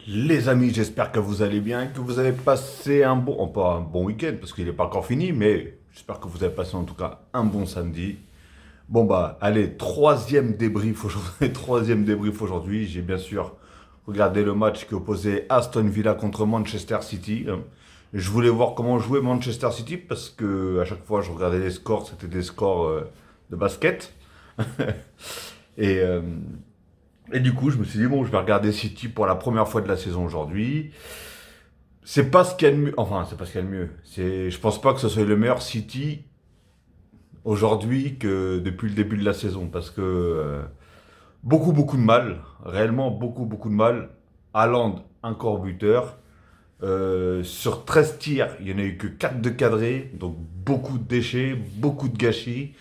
Les amis, j'espère que vous allez bien, que vous avez passé pas un bon week-end, parce qu'il n'est pas encore fini, mais j'espère que vous avez passé en tout cas un bon samedi. Bon bah, allez, troisième débrief aujourd'hui. Troisième débrief aujourd'hui. J'ai bien sûr regardé le match qui opposait Aston Villa contre Manchester City. Je voulais voir comment jouait Manchester City parce que à chaque fois je regardais les scores, c'était des scores de basket. Et et du coup, je me suis dit, bon, je vais regarder City pour la première fois de la saison aujourd'hui. C'est pas ce qu'il y a de mieux. Enfin, c'est pas ce qu'il y a de mieux. Je pense pas que ce soit le meilleur City aujourd'hui que depuis le début de la saison. Parce que beaucoup de mal. Réellement, beaucoup de mal. Haaland, encore buteur. Sur 13 tirs, il n'y en a eu que 4 de cadrés. Donc, beaucoup de déchets, beaucoup de gâchis.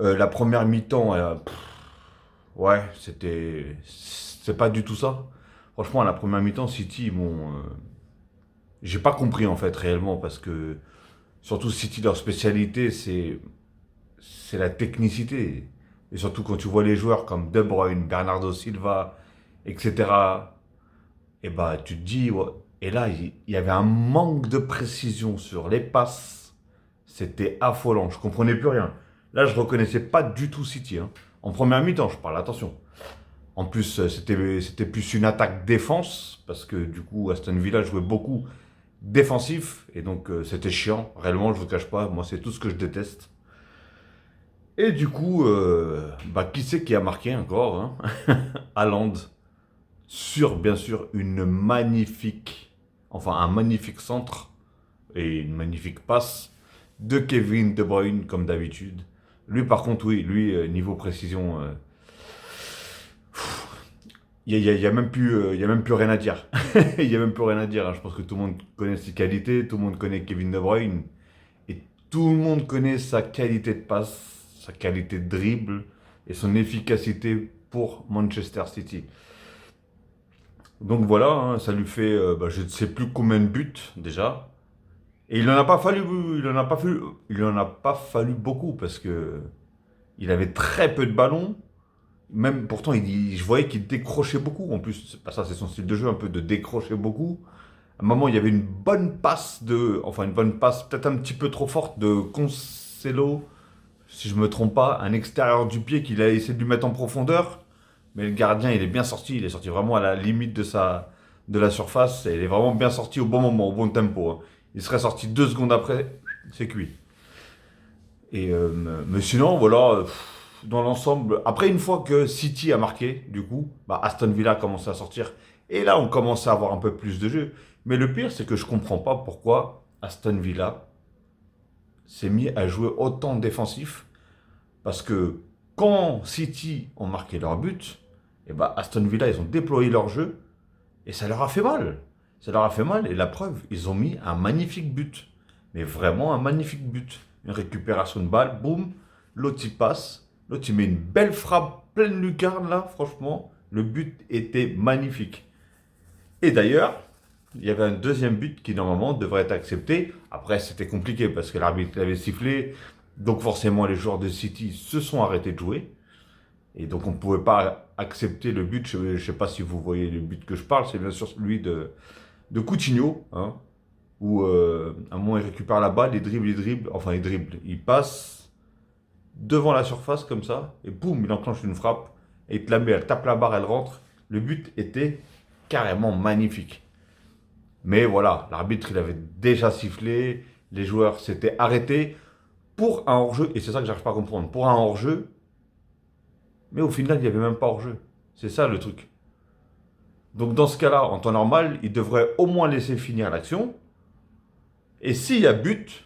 La première mi-temps, ouais, c'est pas du tout ça. Franchement, à la première mi-temps, City, bon, j'ai pas compris en fait réellement parce que surtout City, leur spécialité, c'est la technicité. Et surtout quand tu vois les joueurs comme De Bruyne, Bernardo Silva, etc. Et bah, tu te dis, ouais. Et là, il y avait un manque de précision sur les passes. C'était affolant. Je comprenais plus rien. Là, je reconnaissais pas du tout City, hein. En première mi-temps, je parle, attention. En plus, c'était plus une attaque-défense, parce que du coup, Aston Villa jouait beaucoup défensif, et donc c'était chiant. Réellement, je ne vous cache pas, moi, c'est tout ce que je déteste. Et du coup, bah, qui c'est qui a marqué encore, hein? Haaland, sur, bien sûr, enfin, un magnifique centre, et une magnifique passe de Kevin De Bruyne, comme d'habitude. Lui, par contre, oui, lui, niveau précision, il y a même plus, y a même plus rien à dire. Il y a même plus rien à dire, hein. Je pense que tout le monde connaît ses qualités, tout le monde connaît Kevin De Bruyne et tout le monde connaît sa qualité de passe, sa qualité de dribble et son efficacité pour Manchester City. Donc voilà, hein, ça lui fait, bah, je ne sais plus combien de buts déjà. Et il en a pas fallu beaucoup parce que il avait très peu de ballons. Même pourtant, je voyais qu'il décrochait beaucoup. En plus, c'est pas ça, c'est son style de jeu, un peu de décrocher beaucoup. À un moment, il y avait une bonne passe enfin une bonne passe, peut-être un petit peu trop forte de Cancelo, si je me trompe pas, un extérieur du pied qu'il a essayé de lui mettre en profondeur. Mais le gardien, il est bien sorti. Il est sorti vraiment à la limite de la surface. Et il est vraiment bien sorti au bon moment, au bon tempo, hein. Il serait sorti 2 secondes après, c'est cuit. Et mais sinon, voilà, dans l'ensemble. Après, une fois que City a marqué, du coup, bah, Aston Villa a commencé à sortir. Et là, on commençait à avoir un peu plus de jeu. Mais le pire, c'est que je comprends pas pourquoi Aston Villa s'est mis à jouer autant défensif. Parce que quand City ont marqué leur but, et bah Aston Villa, ils ont déployé leur jeu. Et ça leur a fait mal. Ça leur a fait mal. Et la preuve, ils ont mis un magnifique but. Mais vraiment un magnifique but. Une récupération de balle, boum. L'autre il passe. L'autre il met une belle frappe pleine lucarne là. Franchement, le but était magnifique. Et d'ailleurs, il y avait un deuxième but qui normalement devrait être accepté. Après, c'était compliqué parce que l'arbitre l'avait sifflé. Donc forcément, les joueurs de City se sont arrêtés de jouer. Et donc on ne pouvait pas accepter le but. Je ne sais pas si vous voyez le but que je parle. C'est bien sûr celui de Coutinho, hein, où à un moment il récupère la balle, enfin il dribble, il passe devant la surface comme ça, et boum, il enclenche une frappe, et il te la met, elle tape la barre, elle rentre. Le but était carrément magnifique. Mais voilà, l'arbitre il avait déjà sifflé, les joueurs s'étaient arrêtés pour un hors-jeu, et c'est ça que j'arrive pas à comprendre, pour un hors-jeu, mais au final il n'y avait même pas hors-jeu. C'est ça le truc. Donc dans ce cas-là, en temps normal, il devrait au moins laisser finir l'action, et s'il y a but,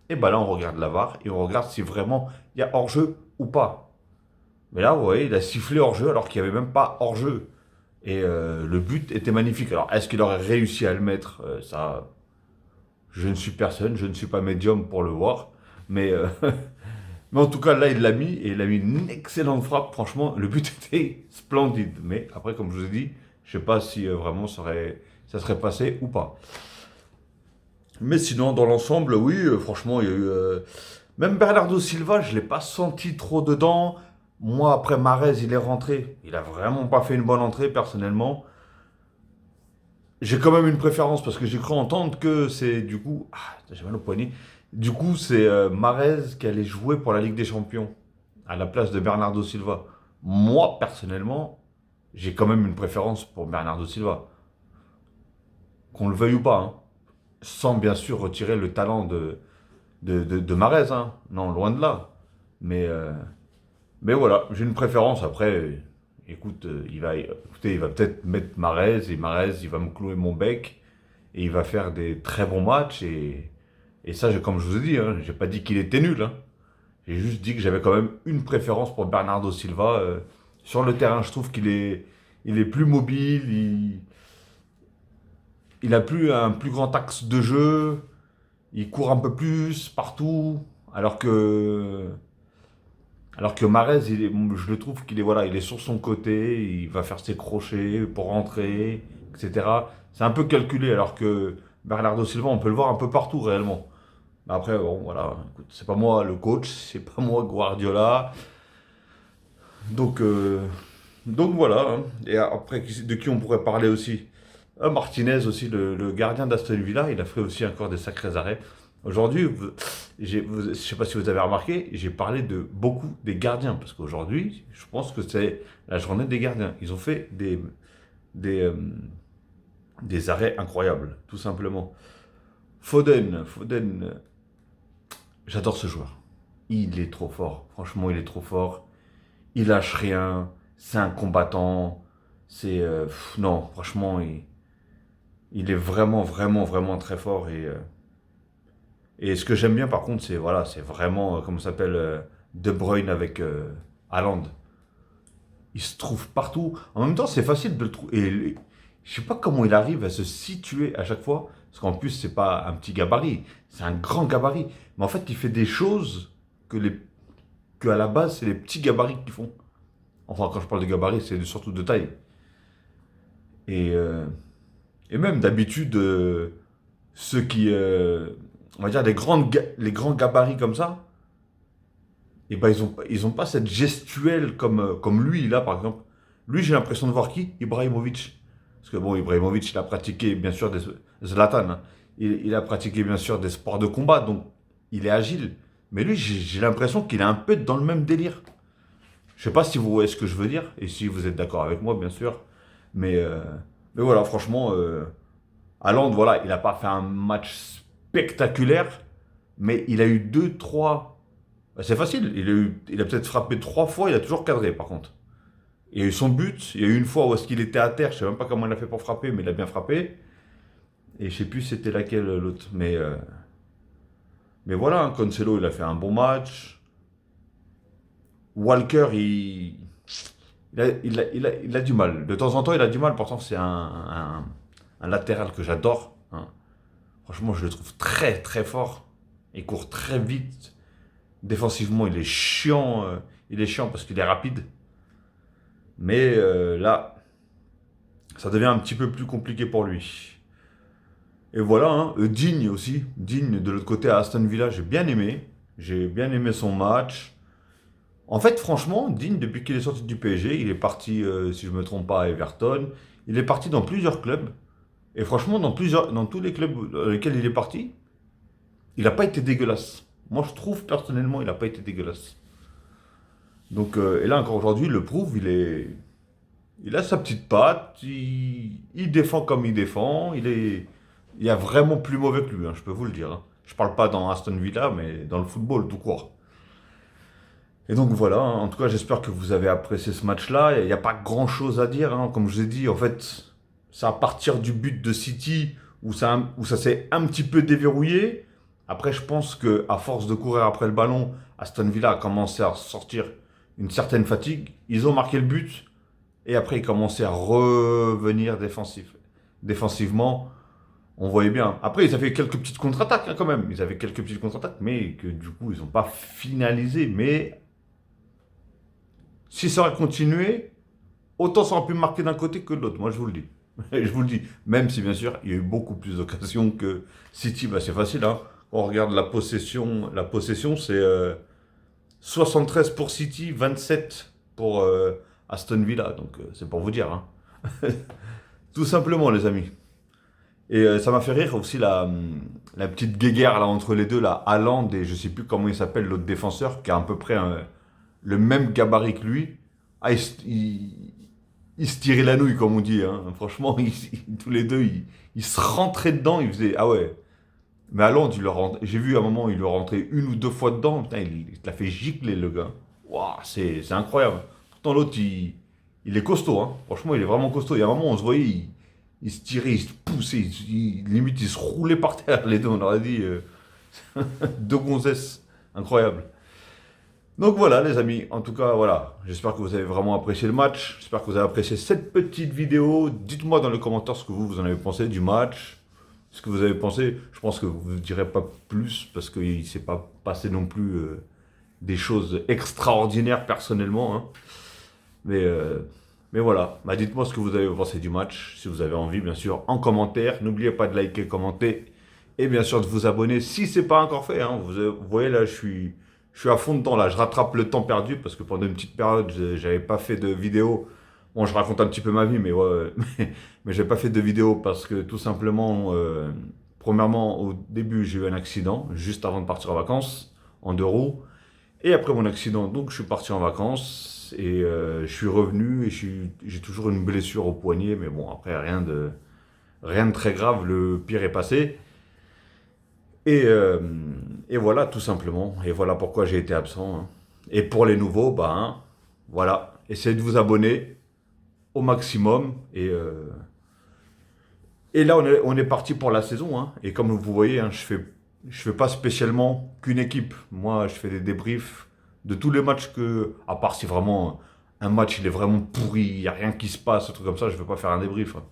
et ben là on regarde la VAR et on regarde si vraiment il y a hors-jeu ou pas. Mais là, vous voyez, il a sifflé hors-jeu alors qu'il n'y avait même pas hors-jeu. Et le but était magnifique. Alors, est-ce qu'il aurait réussi à le mettre? Ça, je ne suis personne, je ne suis pas médium pour le voir. Mais, mais en tout cas, là, il l'a mis et il a mis une excellente frappe. Franchement, le but était splendide. Mais après, comme je vous ai dit, je ne sais pas si vraiment ça serait passé ou pas. Mais sinon, dans l'ensemble, oui, franchement, il y a eu. Même Bernardo Silva, je ne l'ai pas senti trop dedans. Moi, après Marez, il est rentré. Il a vraiment pas fait une bonne entrée, personnellement. j'ai quand même une préférence parce que j'ai cru entendre que c'est du coup. Ah, j'ai mal au poignet. Du coup, c'est Mahrez qui allait jouer pour la Ligue des Champions à la place de Bernardo Silva. Moi, personnellement, j'ai quand même une préférence pour Bernardo Silva. Qu'on le veuille ou pas, hein. Sans bien sûr retirer le talent de Mahrez, hein. Non, loin de là. Mais, euh, mais voilà, j'ai une préférence. Après, écoute, écoutez, il va peut-être mettre Mahrez et Mahrez, il va me clouer mon bec et il va faire des très bons matchs. Et ça, comme je vous ai dit, hein, j'ai pas dit qu'il était nul, hein. J'ai juste dit que j'avais quand même une préférence pour Bernardo Silva. Sur le terrain, je trouve il est plus mobile, il a plus un plus grand axe de jeu, il court un peu plus partout, alors que Mahrez, je le trouve qu'il est, voilà, il est sur son côté, il va faire ses crochets pour rentrer, etc. C'est un peu calculé, alors que Bernardo Silva, on peut le voir un peu partout réellement. Mais après, bon, voilà, écoute, c'est pas moi le coach, c'est pas moi Guardiola. Donc, euh, donc voilà, hein. Et après, de qui on pourrait parler aussi? Martinez aussi, le gardien d'Aston Villa, il a fait aussi encore des sacrés arrêts. Aujourd'hui, je ne sais pas si vous avez remarqué, j'ai parlé de beaucoup des gardiens, parce qu'aujourd'hui, je pense que c'est la journée des gardiens. Ils ont fait des, euh, des arrêts incroyables, tout simplement. Foden, j'adore ce joueur. Il est trop fort, franchement, il est trop fort. Il lâche rien, c'est un combattant. Non, franchement, il est vraiment, vraiment, vraiment très fort. Et ce que j'aime bien par contre, c'est voilà, c'est vraiment, comment ça s'appelle, De Bruyne avec Haaland. Il se trouve partout. En même temps, c'est facile de le trouver. Et je sais pas comment il arrive à se situer à chaque fois. Parce qu'en plus, c'est pas un petit gabarit, c'est un grand gabarit. Mais en fait, il fait des choses que à la base, c'est les petits gabarits qui font. Enfin, quand je parle de gabarit, c'est surtout de taille. Et, euh, et même d'habitude, ceux qui, on va dire, les grands gabarits comme ça, et ben ils ont pas cette gestuelle comme lui, là, par exemple. Lui, j'ai l'impression de voir qui? Ibrahimovic. Parce que bon, Ibrahimovic, il a pratiqué, bien sûr, Zlatan, hein. Il a pratiqué, bien sûr, des sports de combat, donc il est agile. Mais lui, j'ai l'impression qu'il est un peu dans le même délire. Je sais pas si vous voyez ce que je veux dire, et si vous êtes d'accord avec moi, bien sûr. Mais, euh, mais voilà, franchement, Haaland, voilà, il n'a pas fait un match spectaculaire, mais il a eu deux, trois. Bah, c'est facile, il a peut-être frappé trois fois, il a toujours cadré par contre. Il y a eu son but, il y a eu une fois où est-ce qu'il était à terre, je sais même pas comment il a fait pour frapper, mais il a bien frappé. Et je sais plus c'était laquelle l'autre. Mais voilà, hein, Cancelo, il a fait un bon match. Walker, il a du mal. De temps en temps, il a du mal. Pourtant, c'est un latéral que j'adore, hein. Franchement, je le trouve très très fort. Il court très vite. Défensivement, il est chiant parce qu'il est rapide. Mais là, ça devient un petit peu plus compliqué pour lui. Et voilà, hein, Digne aussi. Digne de l'autre côté à Aston Villa, j'ai bien aimé. J'ai bien aimé son match. En fait, franchement, Digne, depuis qu'il est sorti du PSG, il est parti, si je ne me trompe pas, à Everton. Il est parti dans plusieurs clubs. Et franchement, dans tous les clubs dans lesquels il est parti, il n'a pas été dégueulasse. Moi, je trouve personnellement, il n'a pas été dégueulasse. Donc, et là encore aujourd'hui, il le prouve, il a sa petite patte, il défend comme il défend, il y a vraiment plus mauvais que lui, hein, je peux vous le dire, hein. Je parle pas dans Aston Villa, mais dans le football tout court. Et donc voilà, hein, en tout cas j'espère que vous avez apprécié ce match-là. Il n'y a pas grand-chose à dire, hein. Comme je vous ai dit, en fait, c'est à partir du but de City où ça s'est un petit peu déverrouillé. Après, je pense que à force de courir après le ballon, Aston Villa a commencé à sortir une certaine fatigue. Ils ont marqué le but et après ils commençaient à revenir défensivement. On voyait bien. Après, ils avaient quelques petites contre-attaques, hein, quand même. Ils avaient quelques petites contre-attaques, mais que du coup, ils n'ont pas finalisé. Mais si ça aurait continué, autant ça aurait pu marquer d'un côté que de l'autre. Moi, je vous le dis. Je vous le dis. Même si, bien sûr, il y a eu beaucoup plus d'occasions que City. Bah, c'est facile, hein. Quand on regarde la possession c'est 73 pour City, 27 pour Aston Villa. Donc, c'est pour vous dire, hein. Tout simplement, les amis. Et ça m'a fait rire aussi la petite guéguerre là, entre les deux, là, Haaland et je sais plus comment il s'appelle, l'autre défenseur, qui a à peu près le même gabarit que lui. Ah, ils se tiraient la nouille, comme on dit. Hein. Franchement, tous les deux, ils se rentraient dedans. Ils faisaient. Ah ouais. Mais Haaland, j'ai vu à un moment, il lui rentrait une ou deux fois dedans. Putain, il te l'a fait gicler, le gars. Waouh, c'est incroyable. Pourtant, l'autre, il est costaud. Hein. Franchement, il est vraiment costaud. Il y a un moment, on se voyait, il se tirait, il se poussait. Limite, il se roulait par terre, les deux. On aurait dit deux gonzesses. Incroyable. Donc voilà les amis, en tout cas voilà, j'espère que vous avez vraiment apprécié le match, j'espère que vous avez apprécié cette petite vidéo. Dites-moi dans les commentaires ce que vous en avez pensé du match, ce que vous avez pensé. Je pense que vous ne direz pas plus parce qu'il ne s'est pas passé non plus des choses extraordinaires personnellement. Hein. Mais, euh, mais voilà, bah, dites-moi ce que vous avez pensé du match, si vous avez envie bien sûr, en commentaire. N'oubliez pas de liker, commenter et bien sûr de vous abonner si ce n'est pas encore fait. Hein. Vous voyez là, je suis à fond dedans là, je rattrape le temps perdu parce que pendant une petite période, j'avais pas fait de vidéo. Bon, je raconte un petit peu ma vie, mais ouais, mais j'ai pas fait de vidéo parce que tout simplement, premièrement, au début, j'ai eu un accident juste avant de partir en vacances en 2 roues. Et après mon accident, donc je suis parti en vacances et je suis revenu et j'ai toujours une blessure au poignet, mais bon, après rien de très grave, le pire est passé. Et, euh, et voilà, tout simplement. Et voilà pourquoi j'ai été absent. Hein. Et pour les nouveaux, bah, hein, voilà, essayez de vous abonner au maximum. Et là, on est parti pour la saison. Hein. Et comme vous voyez, hein, je fais pas spécialement qu'une équipe. Moi, je fais des débriefs de tous les matchs à part si vraiment un match il est vraiment pourri, il n'y a rien qui se passe, un truc comme ça, je ne vais pas faire un débrief. Hein.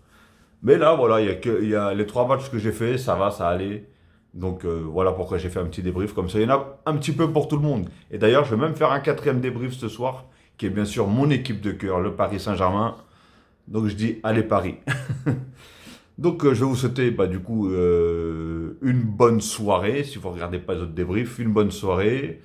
Mais là, voilà, il y a les 3 matchs que j'ai fait, ça va, ça allait. Donc voilà pourquoi j'ai fait un petit débrief comme ça. Il y en a un petit peu pour tout le monde. Et d'ailleurs, je vais même faire un quatrième débrief ce soir, qui est bien sûr mon équipe de cœur, le Paris Saint-Germain. Donc je dis, allez Paris. Donc je vais vous souhaiter bah, du coup une bonne soirée. Si vous ne regardez pas les autres débriefs, une bonne soirée.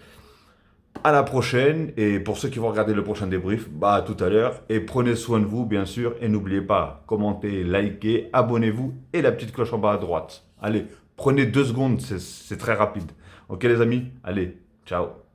À la prochaine. Et pour ceux qui vont regarder le prochain débrief, bah à tout à l'heure. Et prenez soin de vous, bien sûr. Et n'oubliez pas, commentez, likez, abonnez-vous et la petite cloche en bas à droite. Allez, prenez 2 secondes, c'est très rapide. Ok les amis? Allez, ciao.